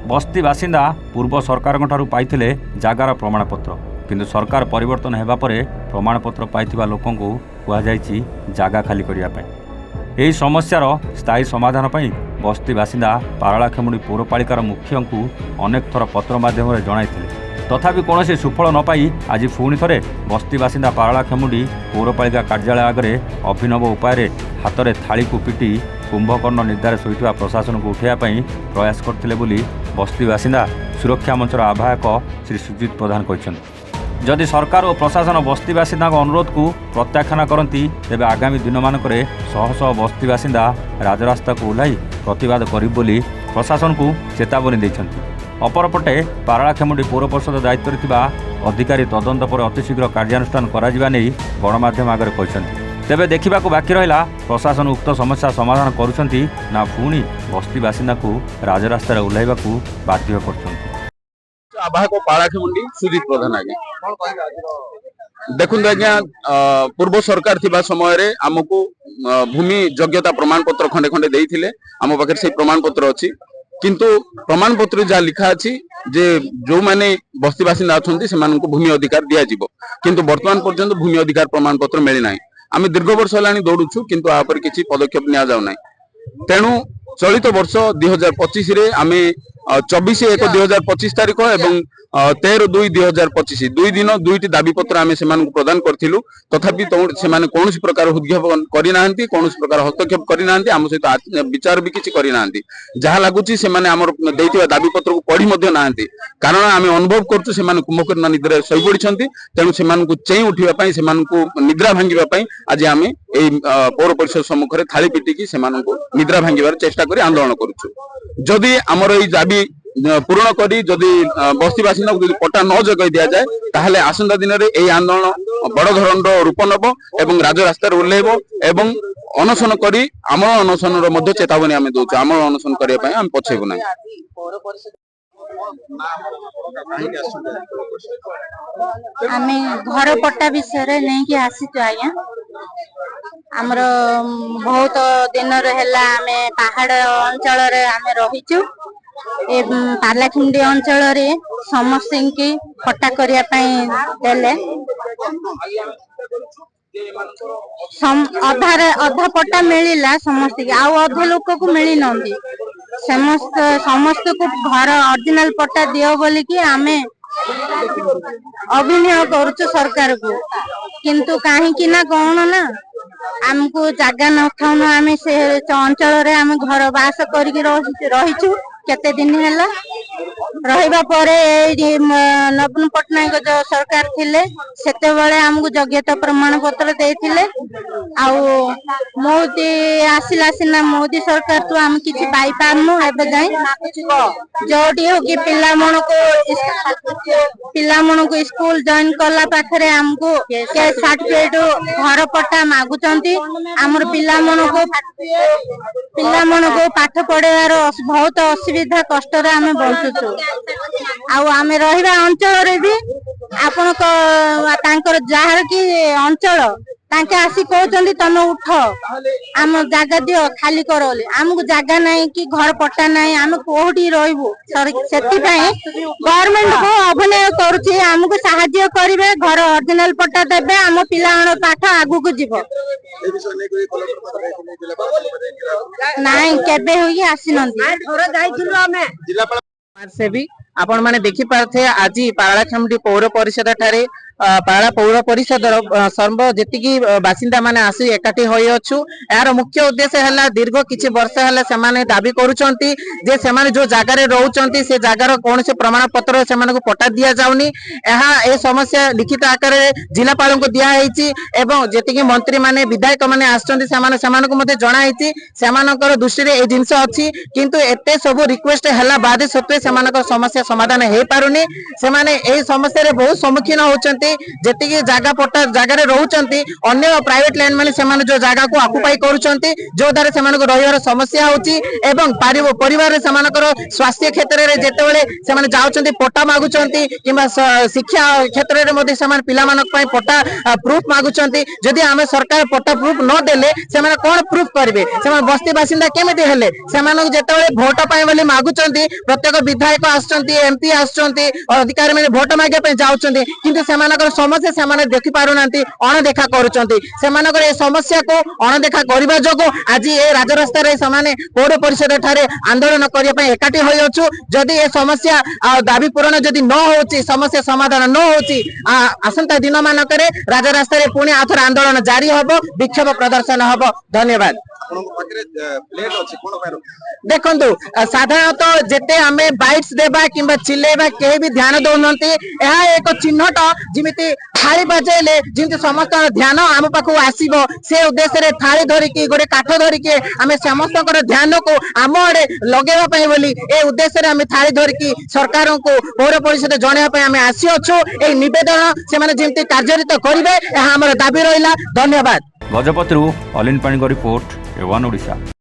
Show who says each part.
Speaker 1: बस्ती बासिंदा पूर्व सरकार पाइथिले जागार प्रमाणपत्र किंतु सरकार परिवर्तन हेबा परे प्रमाणपत्र पाइथिबा लोकंकु कुहाଯାଇଛି जागा खाली करिया पय। एही समस्यार स्थायी समाधान पई बस्ती बासिंदा पारलाखेमुंडी पौरपालिकार मुखियंकु अनेक थर पत्र माध्यम जणाइथिले, तथापि कौनसी सुफल न पाई आज पुणी थे बस्ती बासिंदा पारलाखेमुंडी पौरपालिका कार्यालय आगे अभिनव उपाय हाथ में थाली को पिटी कुंभकर्ण निद्रारे शोइथिबा प्रशासन को उठाइवाई प्रयास करथिले बोली बस्ती बासिंदा सुरक्षा मंचर आह्वायक श्री सुजित प्रधान कहते। जदि सरकार और प्रशासन बस्ती बासिंदा अनुरोध को प्रत्याख्यान करती तेज आगामी दिन मानक शह शह बस्ती बासिंदा राजरास्ता को ओह्लाई प्रतिवाद करिब बोली प्रशासन को चेतावनी देइछन्ति। अपरपटे पारलाखेमुंडी पौर परिषद दायित्व थिबा अधिकारी तदंत पर अतिशीघ्र कार्यानुष्ठान कराजिबा नै गणमाध्यम आगे कहते। तेबे देखा बाकी रहा प्रशासन उक्त समस्या समाधान करुछन्ति ना पुणी बस्ती बासिंदा को राजरास्ता ओह्लाइबा बाध्य करछन्ति।
Speaker 2: आवाहक पारलाखेमुंडी सुजित प्रधान आज्ञा देखु आज्ञा पूर्व सरकार थिबा समय रे हमकु भूमि योग्यता प्रमाण पत्र खंडे खंडे देइथिले। आम पाखे से प्रमाण पत्र अछि किंतु प्रमाण पत्र जहाँ लिखा अछि जे जो माने बस्ती बासिंदा अछंती सेमानकु भूमि अधिकार दिया जिवो किंतु वर्तमान पर्यंत भूमि अधिकार प्रमाण पत्र मिली नाही। आम दीर्घ वर्ष हेलानी दौड़ुछु किंतु आ पर किछि पदक्षेप निया जाउ नाही। तेणु चलित वर्ष 2025 रे आमे 24/1/2025 तारिख एवं 13/2/2025 दुई दिन दुईटी दाबी पत्र आमे सेमानकु प्रदान करथिलु, तथापि सेमाने कोनोसी प्रकार उद्घाटन करि नाहंती, कोनोसी प्रकार हस्तक्षेप करि नाहंती, आम सहित विचार भी किछि करि नाहंती। जहा लागुची सेमाने हमर देइथिबा दाबी पत्र को पढी मध्ये नाहंती, कारण आमे अनुभव करछु सेमाने कुंभकर्ण निद्रा सही पडिछंती। तेणु सेमानकु चेई उठिबा पई सेमानकु निद्रा भांगिबा पई आज आमे एई पौर परिषद सम्मुख रे थाली पिटिकी सेमानकु निद्रा भांगिबार चेष्टा करी आंदोलन करूछु। जदि हमर एई दाबी पूर्ण करी जदि बस्ती बासिंदा को पट्टा न जगै दिया जाए ताहले आसंता दिन रे एई आंदोलन बड़ धरणर रूप नब एवं राजरास्ता ओह्लैब एवं अनशन करी आम अनशन मध्ये चेतावनी आमे दउछु। आम अनशन करिया पई हम पछेबु नै।
Speaker 3: आमे घर पट्टा विषय नहीं कि आसीचु आज्ञा। आमर बहुत दिन रहला आमे पहाड़ अंचल रे आमे रहिचु। ए पारलाखेमुंडी अंचल रे समस्त की पट्टा करिया पई देले अधा पट्टा मिलिला समस्त की आउ अधा लोक को मिली नंदी। समस्त को घर ओरिजिनल पट्टा दियो बोली कि आमे अभिनय करूछु सरकार को, किंतु कहीं कि ना कौन ना हमको जगह न थाउन आमे से अंचल रे आमे घर बास करके रहिछु। केते दिन हैला रहिबा परे नवीन पटनायक जो सरकार थिले सेते बेले हमको योग्यता प्रमाण पत्र देथिले। आउ मोदी आसिला सिना मोदी सरकार तो हम किछि पाई पारनु एबे जाई जोडी हो कि पिला मन को स्कूल जॉइन करला पाखरे हमको के सर्टिफिकेट घर पट्टा मागुचंती। हमर पिला मन को पाठ पढ़ेवार बहुत असुविधा कष्ट रे आमे बंचुछु। आउ आमे रहिबा अंचल रे भी आपण को तांकर जहार की अंचल तांके आसी कहउचंदी तमे उठ आम जागा दियो खाली करले। हमको जागा नहीं कि घर पट्टा नहीं, आम कोठी रहइबु सेति पई गवर्नमेंट को अभिनय करूची। हमको सहायता करिवे, घर ओरिजिनल पट्टा देबे, हम पिलाण पाठ आगु को जीवो। नहीं केबे होई आसी नंदी घर जाइथुनु आमे जिल्लापाल
Speaker 4: से भी आपण माने देखि पारथे। आज पारलाखेमुंडी पौर परिषद ठारे पारा पौर परिषद सर्व जेतिकी बासिंदा माने आसी एकाठी होई अछु। यार मुख्य उद्देश्य हला दीर्घ किछि वर्ष हला सेमाने दाबी करूचंती जे सेमाने जो जागा रे रहउचंती से जागार कोन से प्रमाण पत्र सेमाने को पट्टा दिया जाउनी। एहा ए समस्या लिखित आकार रे जिलापाल को दिया हेछि एवं जेतिकी मंत्री माने विधायक माने आछंती सेमाने सेमाने को मते जणा हेछि। सेमानकर दृष्टि रे ए जिंस अछि किंतु एते सब रिक्वेस्ट हला बाद सत्वे सेमानकर समस्या समाधान हे पारुनी। सेमाने ए समस्या रे बहुत सम्मुखीन होउचंती। କରୁଛନ୍ତି ଯେତିକି ଜାଗା ପଟ୍ଟା ଜାଗାରେ ରହୁଛନ୍ତି ଅନ୍ୟ ପ୍ରାଇଭେଟ ଲ୍ୟାଣ୍ଡ ମାନେ ସେମାନେ ଯୋଉ ଜାଗାକୁ ଅକୁପାଇ କରୁଛନ୍ତି ଯୋ ଦ୍ୱାରା ସେମାନଙ୍କୁ ରହିବାର ସମସ୍ୟା ହଉଛି ଏବଂ ପରିବାରରେ ସେମାନଙ୍କର ସ୍ୱାସ୍ଥ୍ୟ କ୍ଷେତ୍ରରେ ଯେତେବେଳେ ସେମାନେ ଯାଉଛନ୍ତି ପଟ୍ଟା ମାଗୁଛନ୍ତି କିମ୍ବା ଶିକ୍ଷା କ୍ଷେତ୍ରରେ ମଧ୍ୟ ସେମାନେ ପିଲାମାନଙ୍କ ପାଇଁ ପଟ୍ଟା ପ୍ରୁଫ ମାଗୁଛନ୍ତି ଯଦି ଆମେ ସରକାର ପଟ୍ଟା ପ୍ରୁଫ ନ ଦେଲେ ସେମାନେ କଣ ପ୍ରୁଫ କରିବେ ସେମାନେ ବସ୍ତି ବାସିନ୍ଦା କେମିତି ହେଲେ ସେମାନଙ୍କୁ ଯେତେବେଳେ ଭୋଟ ପାଇଁ ବୋଲି ମାଗୁଛନ୍ତି ପ୍ରତ୍ୟେକ ବିଧାୟକ ଆସୁଛନ୍ତି ଏମପି ଆସୁଛନ୍ତି ଅଧିକାରୀ ମାନେ ଭୋଟ ମାଗିବା ପାଇଁ ଯାଉଛନ୍ତି କିନ୍ତୁ ସେମାନଙ୍କର ସମସ୍ୟା ସେମାନେ ଦେଖି ପାରୁନାହାନ୍ତି ଅଣଦେଖା କରୁଛନ୍ତି ସେମାନଙ୍କର ଏ ସମସ୍ୟାକୁ ଅଣଦେଖା କରିବା ଯୋଗୁଁ ଆଜି ଏ ରାଜରାସ୍ତାରେ ସେମାନେ ପୌର ପରିଷଦ ଠାରେ ଆନ୍ଦୋଳନ କରିବା ପାଇଁ ଏକାଠି ହୋଇଅଛୁ ଯଦି ଏ ସମସ୍ୟା ଦାବି ପୂରଣ ଯଦି ନ ହଉଛି ସମସ୍ୟା ସମାଧାନ ନ ହଉଛି ଆସନ୍ତା ଦିନ ମାନଙ୍କରେ ରାଜରାସ୍ତାରେ ପୁଣି ଆଉଥରେ ଆନ୍ଦୋଳନ ଜାରି ହବ ବିକ୍ଷୋଭ ପ୍ରଦର୍ଶନ ହବ ଧନ୍ୟବାଦ ଦେଖନ୍ତୁ ସାଧାରଣତଃ ଯେତେ ଆମେ ବାଇଟ୍ସ ଦେବା କିମ୍ବା ଚିଲେଇବା କେହି ବି ଧ୍ୟାନ ଦଉନାହାନ୍ତି ଏହା ଏକ ଚିହ୍ନଟ ଯେମିତି ଥାଳି ବାଜେଇଲେ ଯେମିତି ସମସ୍ତଙ୍କର ଧ୍ୟାନ ଆମ ପାଖକୁ ଆସିବ ସେ ଉଦ୍ଦେଶ୍ୟରେ ଥାଳି ଧରିକି ଗୋଟେ କାଠ ଧରିକି ଆମେ ସମସ୍ତଙ୍କର ଧ୍ୟାନକୁ ଆମ ଆଡେ ଲଗେଇବା ପାଇଁ ବୋଲି ଏ ଉଦ୍ଦେଶ୍ୟରେ ଆମେ ଥାଳି ଧରିକି ସରକାରଙ୍କୁ ପୌର ପରିଷଦ ଜଣାଇବା ପାଇଁ ଆମେ ଆସିଅଛୁ ଏହି ନିବେଦନ ସେମାନେ ଯେମିତି କାର୍ଯ୍ୟରିତ କରିବେ ଏହା ଆମର ଦାବି ରହିଲା ଧନ୍ୟବାଦ
Speaker 1: ଗଜପତିରୁ ଅଲିନ ପାଣିଙ୍କ ରିପୋର୍ଟ A1 ଓଡ଼ିଶା।